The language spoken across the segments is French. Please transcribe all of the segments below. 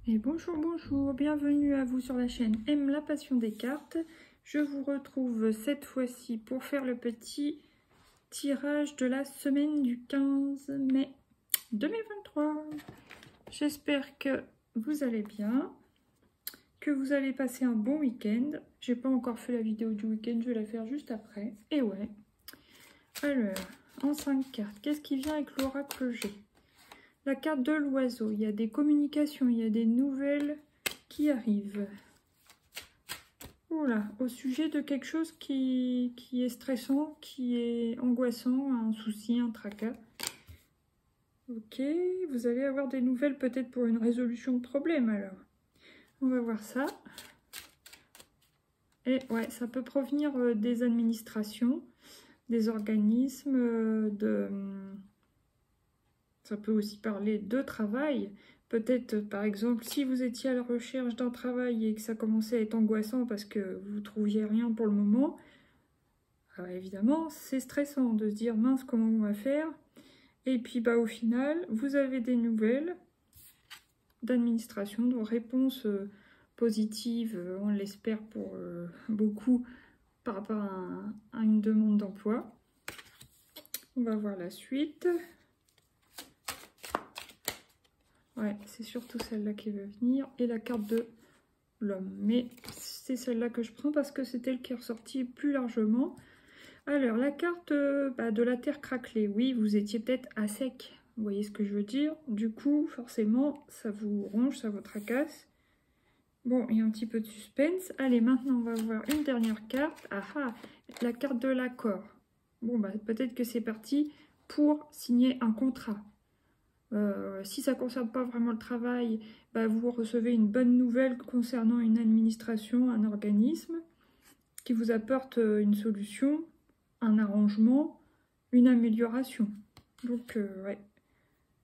Et bonjour, bonjour, bienvenue à vous sur la chaîne Aime la passion des cartes. Je vous retrouve cette fois-ci pour faire le petit tirage de la semaine du 15 mai 2023. J'espère que vous allez bien, que vous allez passer un bon week-end. J'ai pas encore fait la vidéo du week-end, je vais la faire juste après. Et ouais. Alors, en 5 cartes, qu'est-ce qui vient avec l'oracle G? La carte de l'oiseau, il y a des communications, il y a des nouvelles qui arrivent. Voilà, au sujet de quelque chose qui est stressant, qui est angoissant, un souci, un tracas. Ok, vous allez avoir des nouvelles peut-être pour une résolution de problème alors. On va voir ça. Et ouais, ça peut provenir des administrations, des organismes, ça peut aussi parler de travail. Peut-être, par exemple, si vous étiez à la recherche d'un travail et que ça commençait à être angoissant parce que vous ne trouviez rien pour le moment, alors évidemment, c'est stressant de se dire « mince, comment on va faire ?» Et puis, au final, vous avez des nouvelles d'administration, de réponses positives, on l'espère pour beaucoup, par rapport à une demande d'emploi. On va voir la suite. Ouais, c'est surtout celle-là qui veut venir. Et la carte de l'homme. Mais c'est celle-là que je prends parce que c'est elle qui est ressortie plus largement. Alors, la carte de la terre craquelée. Oui, vous étiez peut-être à sec. Vous voyez ce que je veux dire? Du coup, forcément, ça vous ronge, ça vous tracasse. Bon, il y a un petit peu de suspense. Allez, maintenant, on va voir une dernière carte. Ah ah, la carte de l'accord. Bon, peut-être que c'est parti pour signer un contrat. Si ça ne concerne pas vraiment le travail, vous recevez une bonne nouvelle concernant une administration, un organisme qui vous apporte une solution, un arrangement, une amélioration. Donc, ouais,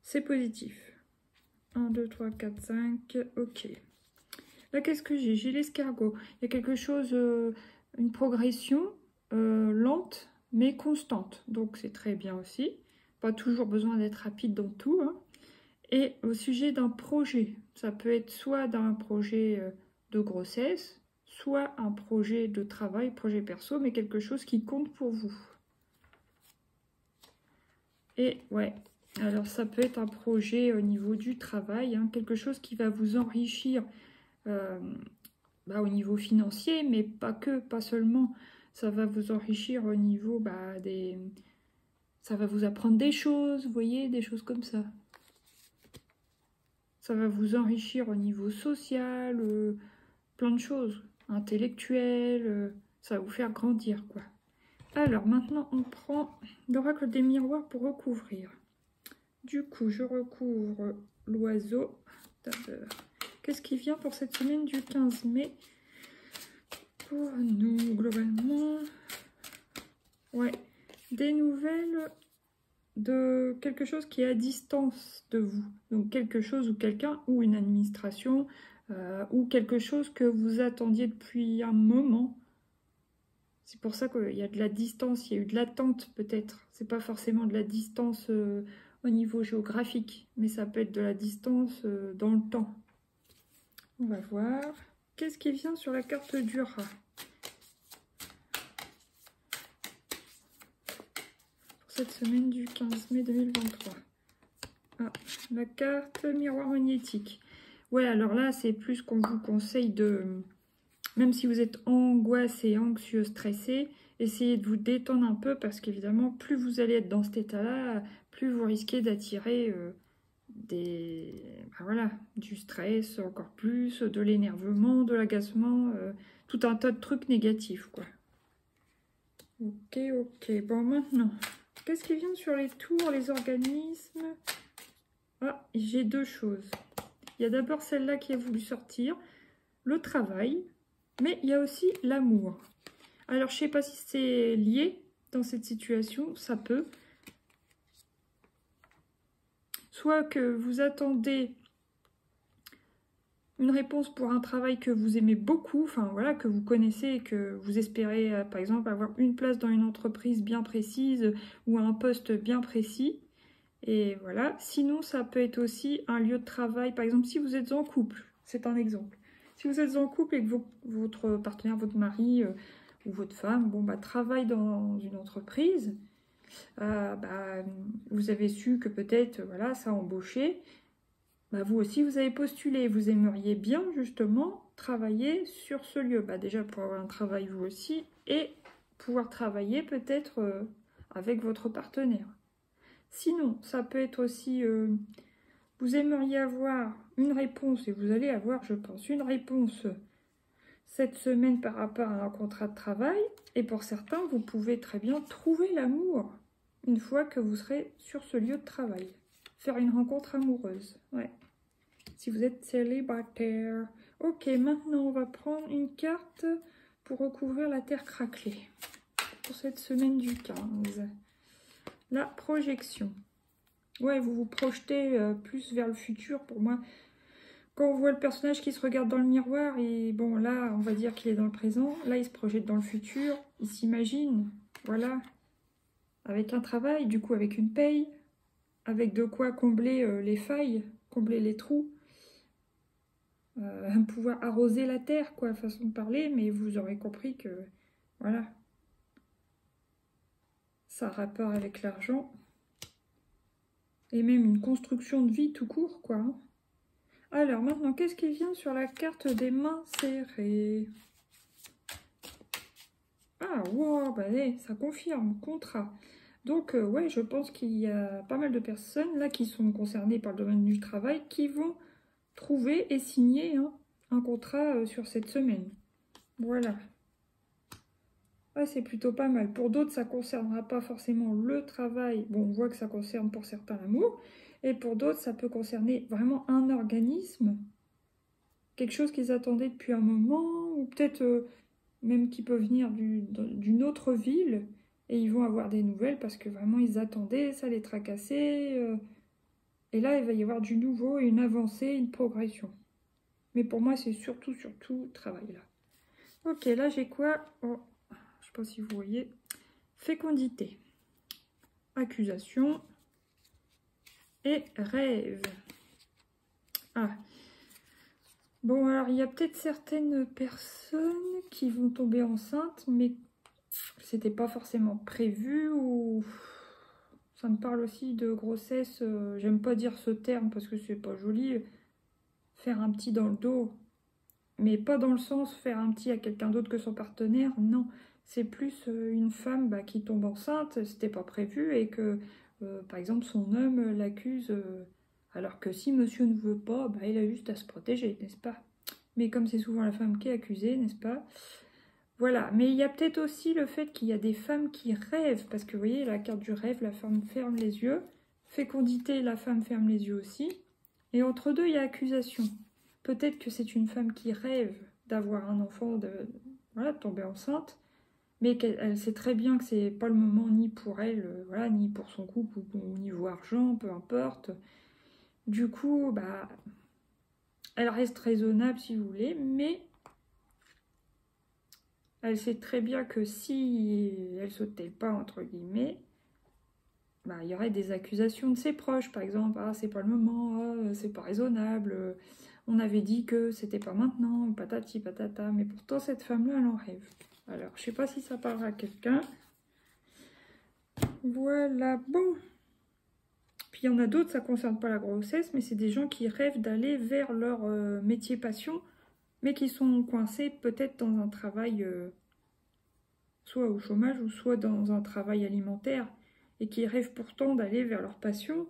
c'est positif. 1, 2, 3, 4, 5, ok. Là, qu'est-ce que j'ai? J'ai l'escargot. Il y a quelque chose, une progression lente, mais constante. Donc, c'est très bien aussi. Pas toujours besoin d'être rapide dans tout, hein. Et au sujet d'un projet, ça peut être soit d'un projet de grossesse, soit un projet de travail, projet perso, mais quelque chose qui compte pour vous. Et ouais, alors ça peut être un projet au niveau du travail, hein, quelque chose qui va vous enrichir au niveau financier, mais pas que, pas seulement. Ça va vous enrichir au niveau des... Ça va vous apprendre des choses, vous voyez, des choses comme ça. Ça va vous enrichir au niveau social, plein de choses, intellectuel, ça va vous faire grandir, quoi. Alors, maintenant, on prend l'oracle des miroirs pour recouvrir. Du coup, je recouvre l'oiseau. D'abord, qu'est-ce qui vient pour cette semaine du 15 mai pour nous, globalement? Ouais, des nouvelles de quelque chose qui est à distance de vous. Donc quelque chose ou quelqu'un ou une administration ou quelque chose que vous attendiez depuis un moment. C'est pour ça qu'il y a de la distance, il y a eu de l'attente peut-être. C'est pas forcément de la distance au niveau géographique, mais ça peut être de la distance dans le temps. On va voir. Qu'est-ce qui vient sur la carte du rat? Cette semaine du 15 mai 2023. Ah, la carte miroir magnétique. Ouais, alors là, c'est plus qu'on vous conseille de... Même si vous êtes angoissé, anxieux, stressé, essayez de vous détendre un peu parce qu'évidemment, plus vous allez être dans cet état-là, plus vous risquez d'attirer du stress encore plus, de l'énervement, de l'agacement, tout un tas de trucs négatifs, quoi. Ok, ok. Bon, maintenant... Qu'est-ce qui vient sur les tours, les organismes? Ah, j'ai deux choses. Il y a d'abord celle-là qui a voulu sortir, le travail, mais il y a aussi l'amour. Alors, je ne sais pas si c'est lié dans cette situation, ça peut. Soit que vous attendez une réponse pour un travail que vous aimez beaucoup, enfin voilà, que vous connaissez et que vous espérez, par exemple, avoir une place dans une entreprise bien précise ou un poste bien précis. Et voilà, sinon ça peut être aussi un lieu de travail, par exemple si vous êtes en couple, C'est un exemple. Si vous êtes en couple et que votre partenaire, votre mari ou votre femme, bon, bah, travaille dans une entreprise, bah, vous avez su que peut-être, voilà, ça a embauché, bah, vous aussi, vous avez postulé. Vous aimeriez bien, justement, travailler sur ce lieu. Bah, déjà, pour avoir un travail, vous aussi, et pouvoir travailler peut-être avec votre partenaire. Sinon, ça peut être aussi, vous aimeriez avoir une réponse, et vous allez avoir, je pense, une réponse cette semaine par rapport à un contrat de travail. Et pour certains, vous pouvez très bien trouver l'amour une fois que vous serez sur ce lieu de travail. Faire une rencontre amoureuse, ouais. Si vous êtes célibataire. Ok, maintenant on va prendre une carte pour recouvrir la terre craquelée. Pour cette semaine du 15. La projection. Ouais, vous vous projetez plus vers le futur. Pour moi, quand on voit le personnage qui se regarde dans le miroir, et bon là, on va dire qu'il est dans le présent. Là, il se projette dans le futur. Il s'imagine, voilà, avec un travail, du coup avec une paye, avec de quoi combler les failles, combler les trous. Pouvoir arroser la terre, quoi, façon de parler, mais vous aurez compris que, voilà, ça a rapport avec l'argent, et même une construction de vie tout court, quoi. Alors, maintenant, qu'est-ce qui vient sur la carte des mains serrées? Ah, wow, bah, ça confirme, contrat. Donc, ouais, je pense qu'il y a pas mal de personnes, là, qui sont concernées par le domaine du travail, qui vont trouver et signer un contrat sur cette semaine. Voilà. Ouais, c'est plutôt pas mal. Pour d'autres, ça ne concernera pas forcément le travail. Bon, on voit que ça concerne pour certains l'amour. Et pour d'autres, ça peut concerner vraiment un organisme. Quelque chose qu'ils attendaient depuis un moment. Ou peut-être même qui peut venir d'une autre ville. Et ils vont avoir des nouvelles parce que vraiment, ils attendaient, ça les tracassait. Et là, il va y avoir du nouveau, une avancée, une progression. Mais pour moi, c'est surtout travail là. Ok, là, j'ai quoi? Oh, je sais pas si vous voyez. Fécondité, accusation et rêve. Ah. Bon, alors il y a peut-être certaines personnes qui vont tomber enceintes, mais c'était pas forcément prévu, ou ça me parle aussi de grossesse. J'aime pas dire ce terme parce que c'est pas joli. Faire un petit dans le dos, mais pas dans le sens faire un petit à quelqu'un d'autre que son partenaire, non. C'est plus une femme qui tombe enceinte, c'était pas prévu, et que, par exemple, son homme l'accuse, alors que si monsieur ne veut pas, il a juste à se protéger, n'est-ce pas? Mais comme c'est souvent la femme qui est accusée, n'est-ce pas? Voilà, mais il y a peut-être aussi le fait qu'il y a des femmes qui rêvent, parce que vous voyez, la carte du rêve, la femme ferme les yeux, fécondité, la femme ferme les yeux aussi, et entre deux, il y a accusation. Peut-être que c'est une femme qui rêve d'avoir un enfant, de tomber enceinte, mais qu'elle sait très bien que c'est pas le moment ni pour elle, voilà, ni pour son couple, ou au niveau argent, peu importe. Du coup, elle reste raisonnable si vous voulez, mais elle sait très bien que si elle se tait pas, entre guillemets, il y aurait des accusations de ses proches, par exemple, ah c'est pas le moment, ah, c'est pas raisonnable, on avait dit que c'était pas maintenant, patati patata, mais pourtant cette femme-là, elle en rêve. Alors, je sais pas si ça parlera à quelqu'un. Voilà, bon. Puis il y en a d'autres, ça ne concerne pas la grossesse, mais c'est des gens qui rêvent d'aller vers leur métier passion, mais qui sont coincés peut-être dans un travail, soit au chômage, ou soit dans un travail alimentaire, et qui rêvent pourtant d'aller vers leur passion.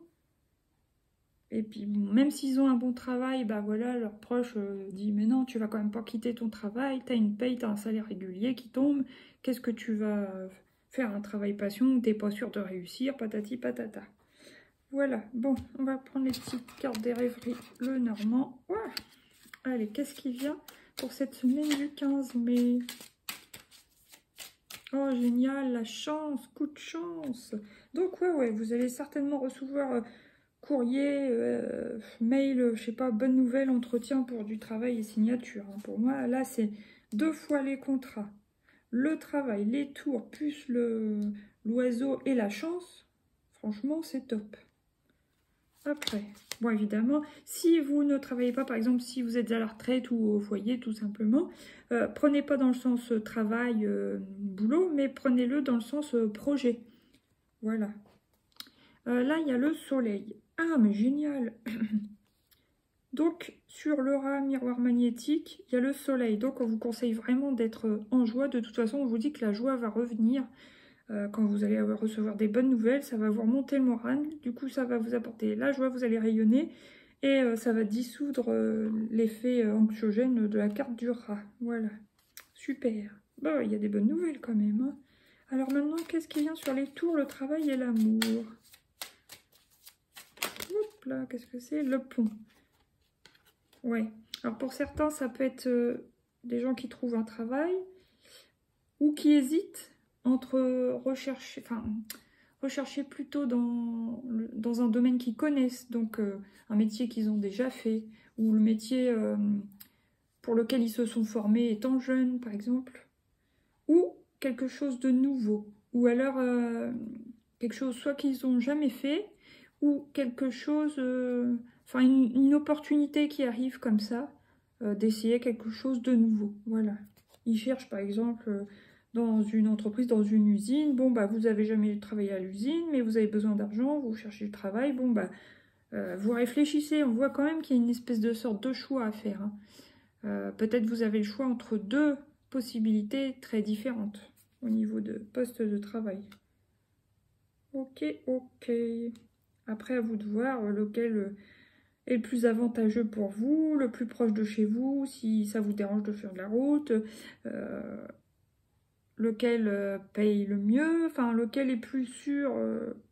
Et puis, bon, même s'ils ont un bon travail, voilà, leurs proches disent « Mais non, tu vas quand même pas quitter ton travail, tu as une paye, tu as un salaire régulier qui tombe, qu'est-ce que tu vas faire un travail passion où tu n'es pas sûr de réussir, patati patata. » Voilà, bon, on va prendre les petites cartes des rêveries, le Normand. Ouais. Allez, qu'est-ce qui vient pour cette semaine du 15 mai? Oh, génial, la chance, coup de chance. Donc, ouais, vous allez certainement recevoir courrier, mail, je sais pas, bonne nouvelle, entretien pour du travail et signature. Pour moi, là, c'est 2 fois les contrats. Le travail, les tours, plus l'oiseau et la chance. Franchement, c'est top. Après, bon, évidemment, si vous ne travaillez pas, par exemple, si vous êtes à la retraite ou au foyer, tout simplement, prenez pas dans le sens travail, boulot, mais prenez-le dans le sens projet. Voilà. Là, il y a le soleil. Ah, mais génial! Donc, sur l'aura miroir magnétique, il y a le soleil. Donc, on vous conseille vraiment d'être en joie. De toute façon, on vous dit que la joie va revenir. Quand vous allez recevoir des bonnes nouvelles, ça va vous remonter le moral. Du coup, ça va vous apporter la joie, vous allez rayonner. Et ça va dissoudre l'effet anxiogène de la carte du rat. Voilà. Super. Bon, il y a des bonnes nouvelles quand même. Hein. Alors maintenant, qu'est-ce qui vient sur les tours, le travail et l'amour? Hop là, qu'est-ce que c'est? Le pont. Ouais. Alors pour certains, ça peut être des gens qui trouvent un travail ou qui hésitent entre rechercher plutôt dans un domaine qu'ils connaissent, donc un métier qu'ils ont déjà fait, ou le métier pour lequel ils se sont formés étant jeunes, par exemple, ou quelque chose de nouveau, ou alors quelque chose soit qu'ils n'ont jamais fait, ou quelque chose, une opportunité qui arrive comme ça, d'essayer quelque chose de nouveau, voilà. Ils cherchent par exemple dans une entreprise, dans une usine, bon bah vous avez jamais travaillé à l'usine, mais vous avez besoin d'argent, vous cherchez du travail, bon bah vous réfléchissez, on voit quand même qu'il y a une espèce de sorte de choix à faire. Hein. Peut-être vous avez le choix entre deux possibilités très différentes au niveau de poste de travail. Ok, ok. Après à vous de voir lequel est le plus avantageux pour vous, le plus proche de chez vous, si ça vous dérange de faire de la route, lequel paye le mieux, enfin lequel est plus sûr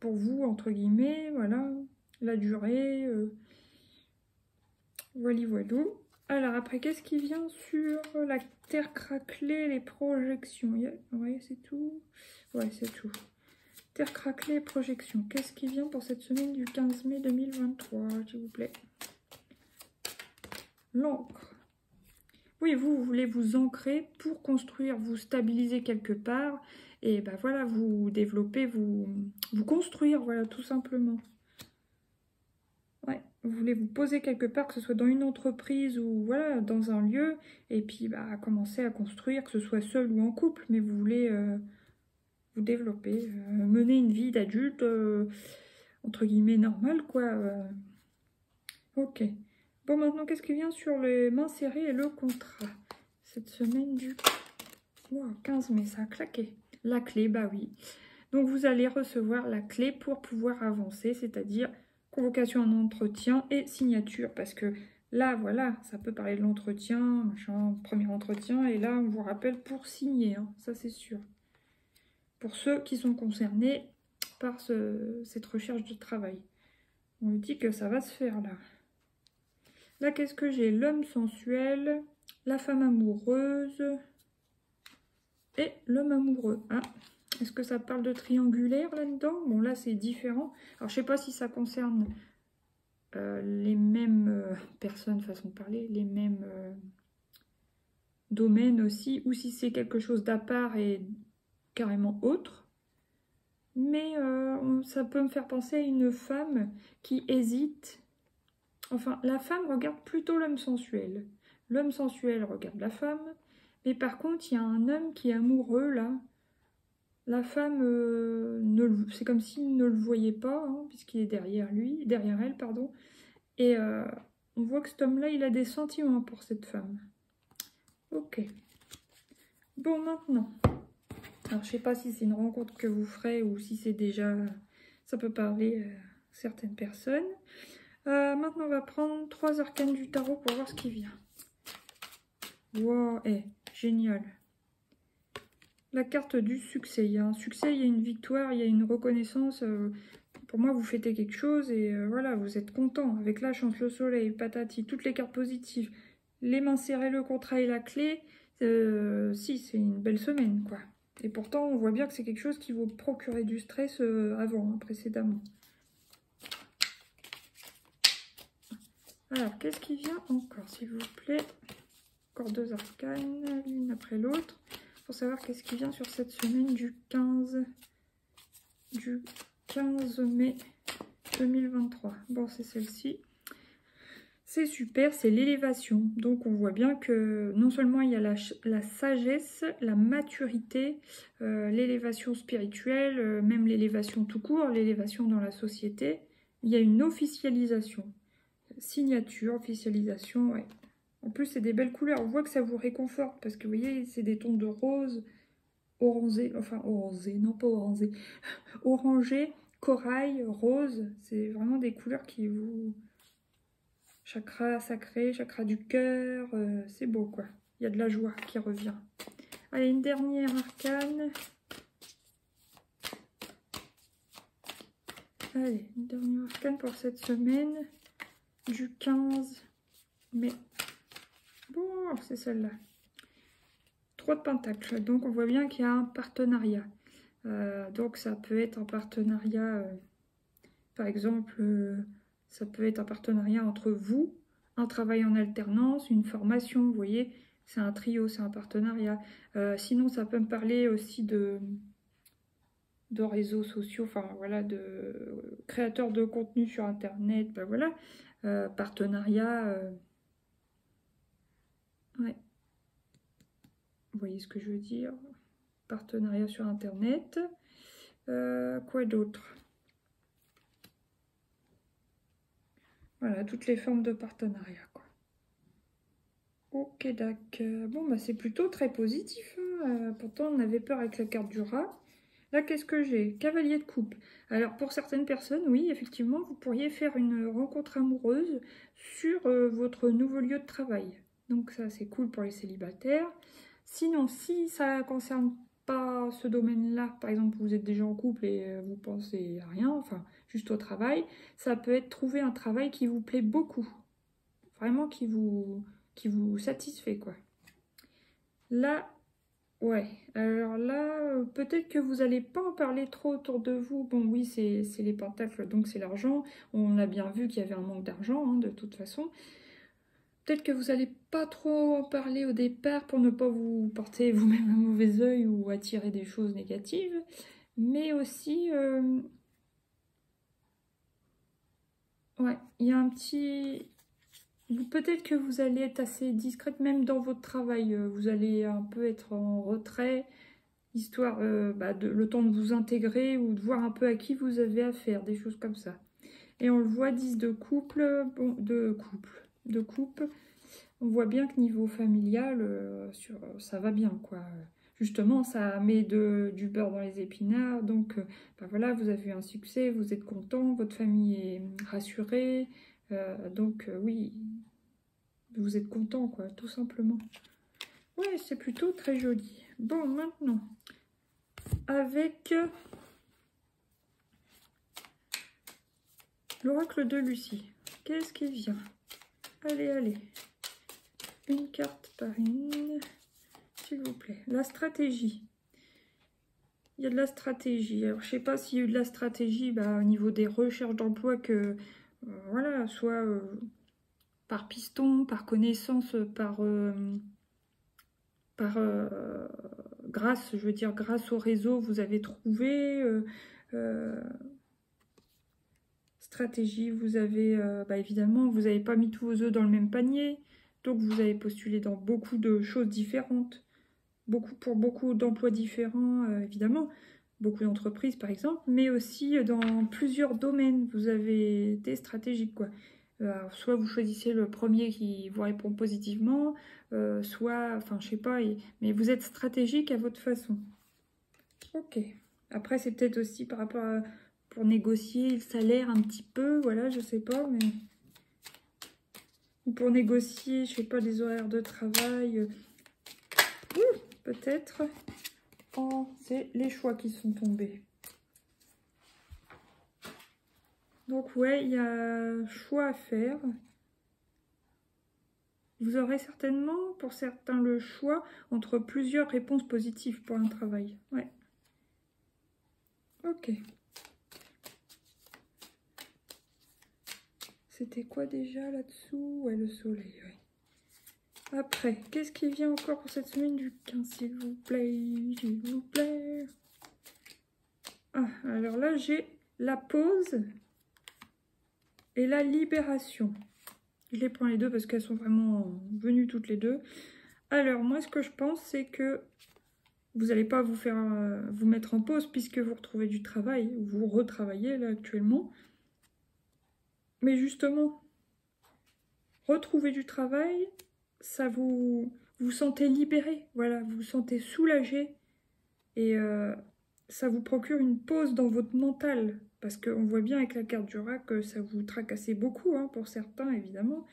pour vous, entre guillemets, voilà, la durée, voilà, voilà. Alors après, qu'est-ce qui vient sur la terre craquelée, les projections? Ouais, c'est tout. Ouais, c'est tout. Terre craquelée, projections. Qu'est-ce qui vient pour cette semaine du 15 mai 2023, s'il vous plaît? L'encre. Oui, vous voulez vous ancrer pour construire, vous stabiliser quelque part. Et ben voilà, vous développer, vous construire, voilà, tout simplement. Ouais, vous voulez vous poser quelque part, que ce soit dans une entreprise ou voilà, dans un lieu, et puis bah, commencer à construire, que ce soit seul ou en couple, mais vous voulez vous développer, mener une vie d'adulte, entre guillemets, normale, quoi. Ok. Bon, maintenant, qu'est-ce qui vient sur les mains serrées et le contrat? Cette semaine du 15 mai, ça a claqué. La clé, bah oui. Donc, vous allez recevoir la clé pour pouvoir avancer, c'est-à-dire convocation à un entretien et signature. Parce que là, voilà, ça peut parler de l'entretien, machin, premier entretien. Et là, on vous rappelle pour signer, hein, ça c'est sûr. Pour ceux qui sont concernés par cette recherche de travail. On nous dit que ça va se faire, là. Là, qu'est-ce que j'ai? L'homme sensuel, la femme amoureuse et l'homme amoureux. Ah, est-ce que ça parle de triangulaire là-dedans? Bon, là, c'est différent. Alors, je sais pas si ça concerne les mêmes personnes, façon de parler, les mêmes domaines aussi, ou si c'est quelque chose d'à part et carrément autre. Mais ça peut me faire penser à une femme qui hésite. Enfin, la femme regarde plutôt l'homme sensuel. L'homme sensuel regarde la femme. Mais par contre, il y a un homme qui est amoureux, là. La femme, c'est comme s'il ne le voyait pas, hein, puisqu'il est derrière elle, pardon. Et on voit que cet homme-là, il a des sentiments pour cette femme. Ok. Bon, maintenant. Alors, je sais pas si c'est une rencontre que vous ferez ou si c'est déjà... Ça peut parler à certaines personnes. Maintenant, on va prendre 3 arcanes du tarot pour voir ce qui vient. Wow, génial. La carte du succès. Il y a un succès, il y a une victoire, il y a une reconnaissance. Pour moi, vous fêtez quelque chose et voilà, vous êtes content. Avec la chance, le soleil, patati, toutes les cartes positives. Les mains serrées, le contrat et la clé. Si, c'est une belle semaine, quoi. Et pourtant, on voit bien que c'est quelque chose qui vous procurait du stress avant, précédemment. Alors, qu'est-ce qui vient encore, s'il vous plaît? Encore 2 arcanes, l'une après l'autre, pour savoir qu'est-ce qui vient sur cette semaine du 15 mai 2023. Bon, c'est celle-ci. C'est super, c'est l'élévation. Donc on voit bien que non seulement il y a la sagesse, la maturité, l'élévation spirituelle, même l'élévation tout court, l'élévation dans la société. Il y a une officialisation. Signature, officialisation, ouais. En plus, c'est des belles couleurs. On voit que ça vous réconforte parce que vous voyez, c'est des tons de rose, orangé, enfin orangé, non pas orangé, orangé, corail, rose. C'est vraiment des couleurs qui vous... Chakra sacré, chakra du cœur, c'est beau quoi. Il y a de la joie qui revient. Allez, une dernière arcane. Allez, une dernière arcane pour cette semaine du 15 mai. Bon, c'est celle-là. 3 de pentacles. Donc, on voit bien qu'il y a un partenariat. Donc, ça peut être un partenariat, par exemple, ça peut être un partenariat entre vous, un travail en alternance, une formation, vous voyez, c'est un trio, c'est un partenariat. Sinon, ça peut me parler aussi de réseaux sociaux, enfin voilà, de créateurs de contenu sur Internet, ben voilà, partenariat, ouais, vous voyez ce que je veux dire, partenariat sur Internet, quoi d'autre? Voilà, toutes les formes de partenariat, quoi. Ok, d'accord. Bon, bah c'est plutôt très positif, hein. Pourtant, on avait peur avec la carte du rat. Là, qu'est-ce que j'ai? Cavalier de coupe. Alors, pour certaines personnes, oui, effectivement, vous pourriez faire une rencontre amoureuse sur votre nouveau lieu de travail. Donc, ça, c'est cool pour les célibataires. Sinon, si ça ne concerne pas ce domaine-là, par exemple, vous êtes déjà en couple et vous pensez à rien, enfin, juste au travail, ça peut être trouver un travail qui vous plaît beaucoup. Vraiment qui vous satisfait, quoi. Là, ouais, alors là, peut-être que vous n'allez pas en parler trop autour de vous. Bon, oui, c'est les pentacles, donc c'est l'argent. On a bien vu qu'il y avait un manque d'argent, hein, de toute façon. Peut-être que vous n'allez pas trop en parler au départ pour ne pas vous porter vous-même un mauvais œil ou attirer des choses négatives. Mais aussi, ouais, il y a un petit... Peut-être que vous allez être assez discrète même dans votre travail. Vous allez un peu être en retrait, histoire le temps de vous intégrer ou de voir un peu à qui vous avez affaire, des choses comme ça. Et on le voit, 10 de couple, bon, de coupe. On voit bien que niveau familial, ça va bien, quoi. Justement, ça met du beurre dans les épinards, donc voilà, vous avez un succès, vous êtes content, votre famille est rassurée, oui, vous êtes content, quoi, tout simplement. Ouais, c'est plutôt très joli. Bon, maintenant, avec l'oracle de Lucie, qu'est-ce qui vient? Allez, allez. Une carte par une, s'il vous plaît. La stratégie. Il y a de la stratégie. Alors, je sais pas s'il y a eu de la stratégie au niveau des recherches d'emploi que, voilà, soit par piston, par connaissance, grâce, je veux dire, grâce au réseau, vous avez trouvé stratégie, vous avez, évidemment, vous n'avez pas mis tous vos œufs dans le même panier, donc vous avez postulé dans beaucoup de choses différentes, pour beaucoup d'emplois différents, évidemment, beaucoup d'entreprises par exemple, mais aussi dans plusieurs domaines, vous avez été stratégique, quoi. Alors, soit vous choisissez le premier qui vous répond positivement, soit, enfin, je sais pas, mais vous êtes stratégique à votre façon. Ok. Après, c'est peut-être aussi par rapport à... pour négocier le salaire un petit peu, voilà, je sais pas, mais... Ou pour négocier, je sais pas, des horaires de travail. Peut-être. Oh, c'est les choix qui sont tombés. Donc ouais, il y a choix à faire. Vous aurez certainement, pour certains, le choix entre plusieurs réponses positives pour un travail. Ouais. Ok. C'était quoi déjà là-dessous? Ouais, le soleil, ouais. Après, qu'est-ce qui vient encore pour cette semaine du 15, s'il vous plaît? S'il vous plaît. Ah, alors là, j'ai la pause. et la libération. Je les prends les deux parce qu'elles sont vraiment venues toutes les deux. Alors, moi, ce que je pense, c'est que vous n'allez pas vous faire vous mettre en pause puisque vous retrouvez du travail, vous retravaillez là actuellement. Mais justement, retrouver du travail, ça vous sentez libéré, voilà, vous vous sentez soulagé et ça vous procure une pause dans votre mental parce qu'on voit bien avec la carte du rat que ça vous tracassait beaucoup, hein, pour certains évidemment.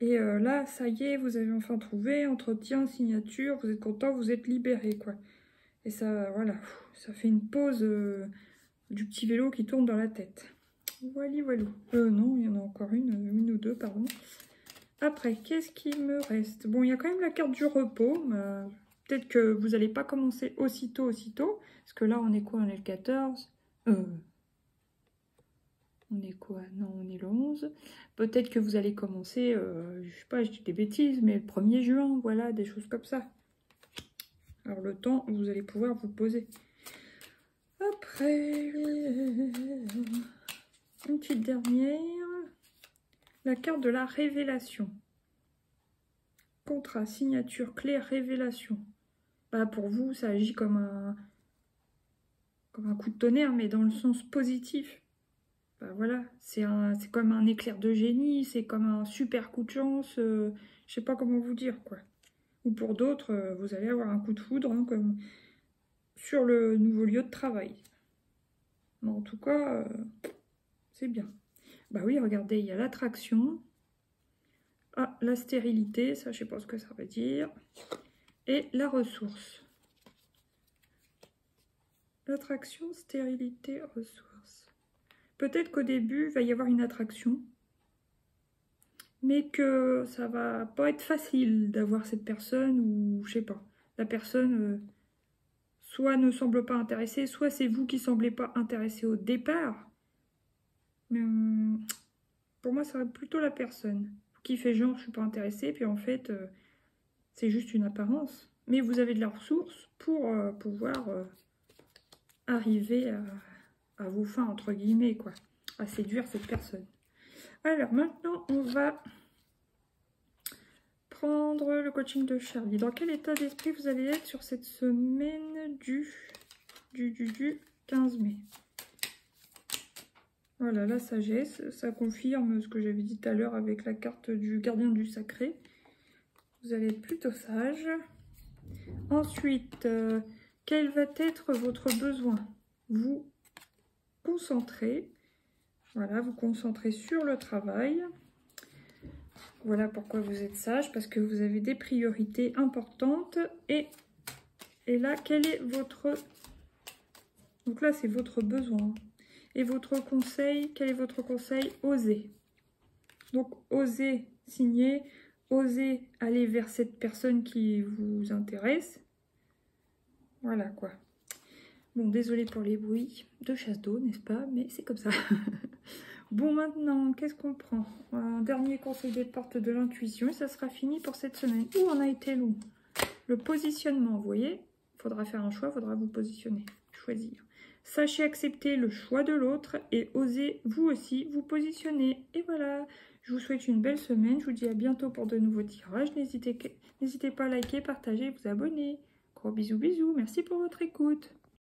Et là, ça y est, vous avez enfin trouvé, entretien, signature, vous êtes content, vous êtes libéré, quoi. Et ça, voilà, ça fait une pause du petit vélo qui tourne dans la tête. Voilà, voilà. Non, il y en a encore une ou deux, pardon. Après, qu'est-ce qui me reste? Bon, il y a quand même la carte du repos. Peut-être que vous n'allez pas commencer aussitôt. Parce que là, on est quoi? On est le 14. On est quoi? Non, on est le 11. Peut-être que vous allez commencer, je sais pas, je dis des bêtises, mais le 1er juin, voilà, des choses comme ça. Alors le temps, vous allez pouvoir vous poser. Après, une petite dernière. La carte de la révélation. Contrat, signature, clé, révélation. Bah, pour vous, ça agit comme un coup de tonnerre, mais dans le sens positif. Bah, voilà, c'est comme un éclair de génie, c'est comme un super coup de chance, je sais pas comment vous dire, quoi. Ou pour d'autres, vous allez avoir un coup de foudre, hein, comme sur le nouveau lieu de travail. Mais en tout cas, c'est bien. Bah oui, regardez, il y a l'attraction. Ah, la stérilité, ça je sais pas ce que ça veut dire. Et la ressource. L'attraction, stérilité, ressource. Peut-être qu'au début, il va y avoir une attraction. Mais que ça va pas être facile d'avoir cette personne ou je sais pas. La personne soit ne semble pas intéressée, soit c'est vous qui semblez pas intéressé au départ. Mais pour moi, ça va être plutôt la personne qui fait genre je suis pas intéressée, puis en fait c'est juste une apparence. Mais vous avez de la ressource pour pouvoir arriver à vos fins, entre guillemets, quoi, à séduire cette personne. Alors maintenant, on va prendre le coaching de Charlie. Dans quel état d'esprit vous allez être sur cette semaine du 15 mai? Voilà, la sagesse, ça confirme ce que j'avais dit tout à l'heure avec la carte du gardien du sacré. Vous allez être plutôt sage. Ensuite, quel va être votre besoin? Vous concentrez. Voilà, vous concentrez sur le travail. Voilà pourquoi vous êtes sage, parce que vous avez des priorités importantes. Et là, quel est votre... Donc là, c'est votre besoin. Et votre conseil, quel est votre conseil? Osez. Donc, osez signer, osez aller vers cette personne qui vous intéresse. Voilà, quoi. Bon, désolé pour les bruits de chasse d'eau, n'est-ce pas? Mais c'est comme ça. Bon, maintenant, qu'est-ce qu'on prend? Un dernier conseil des portes de l'intuition et ça sera fini pour cette semaine. Ouh, on a été long. Le positionnement, vous voyez? Il faudra faire un choix, il faudra vous positionner, choisir. Sachez accepter le choix de l'autre et osez vous aussi vous positionner. Et voilà, je vous souhaite une belle semaine. Je vous dis à bientôt pour de nouveaux tirages. N'hésitez pas à liker, partager, vous abonner. Gros bisous, bisous. Merci pour votre écoute.